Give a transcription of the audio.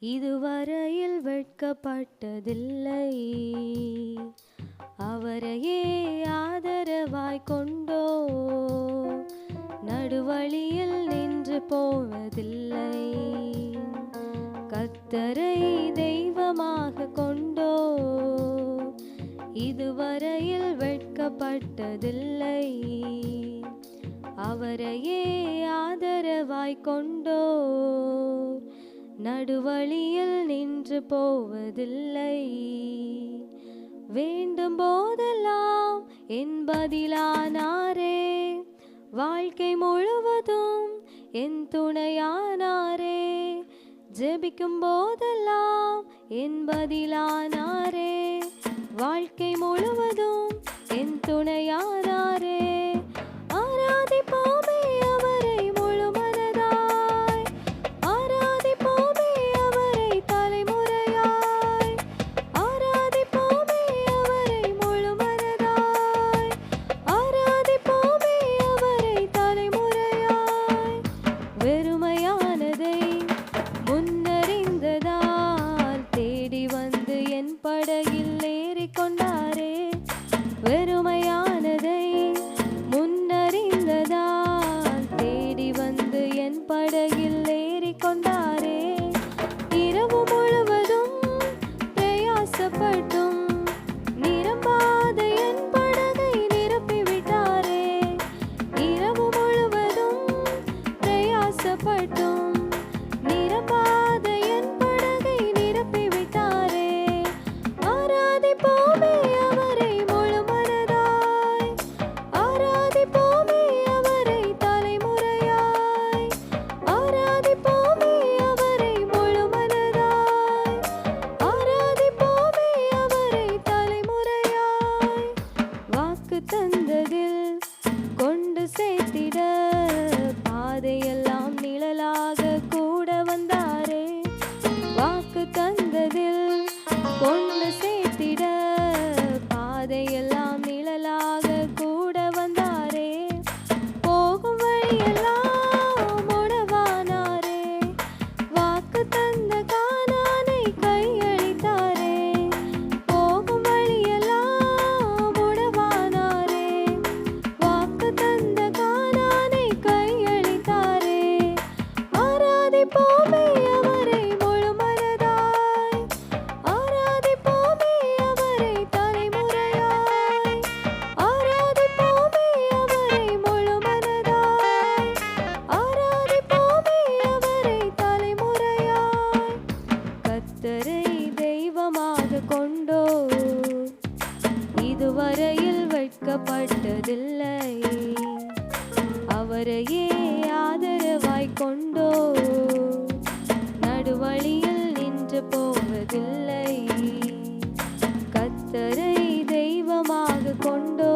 இதுவரையில் வெட்கப்பட்டதில்லை, அவரையே ஆதரவாய் கொண்டோ நடுவழியில் நின்று போவதில்லை. கர்த்தரை தெய்வமாக கொண்டோ இதுவரையில் வெட்கப்பட்டதில்லை, அவரையே ஆதரவாய் கொண்டோ நடுவழியில் நின்று போவதில்லை. வேண்டும் போதெல்லாம் என் பதிலானாரே, வாழ்க்கை முழுவதும் என் துணையானாரே. ஜெபிக்கும் போதெல்லாம் என் பதிலானாரே, வாழ்க்கை முழுவதும் என் துணையானாரே. ஆராதிப்போமே அவரை முழு மனதாய், ஆராதிப்போமே அவரை தலைமுறையாய், ஆராதிப்போமே அவரை முழு மனதாய், ஆராதிப்போமே அவரை தலைமுறையாய். வெறுமையானதை முன்னறிந்ததால் தேடி வந்து என் படகில் ஏறிக்கொண்டாரே. வெறுமையானதை முன்னறிந்ததால் தேடி வந்து என் படகில் ஏறிக்கொண்டாரே. இரவு முழுவதும் பிரயாசப்பட்டும் நிரம்பாத என் படகை நிரப்பிவிட்டாரே. இரவு முழுவதும் பிரயாசப்பட்டும் நிரம்பாத என் படகை நிரப்பிவிட்டாரே. ஆராதிப்போமே அவரை முழு மனதாய், ஆராதிப்போமே அவரை தலைமுறையாய், ஆராதிப்போமே அவரை முழு மனதாய், ஆராதிப்போமே அவரை தலைமுறையாய். வாக்கு தந்ததில் கொண்டு சேர்த்திட பாதையெல்லாம் நிழலாக கூட வந்தாரே. வாக்கு தந்ததில் கொண்டு சேர்த்திட பாதையெல்லாம் நிழலாக கூட வந்தாரே. போகும் வழியெல்லாம் உணவானாரே, வாக்கு தந்த கானானை கையளித்தாரே. போகும் வழியெல்லாம் உணவானாரே, வாக்கு தந்த கானானை கையளித்தாரே. ஆராதிப்போமே அவரை முழு மனதாய், ஆராதிப்போமே அவரை தலைமுறையாய், ஆராதிப்போமே அவரை முழு மனதாய், ஆராதிப்போமே அவரை தலைமுறையாய். கர்த்தரை தெய்வமாக கொண்டோ இதுவரையில் வெட்கப்பட்டதில்லை, அவரையே ஆதரவாய் கொண்டோ நடுவழியில் நின்று போவதில்லை. கர்த்தரை தெய்வமாக கொண்டோ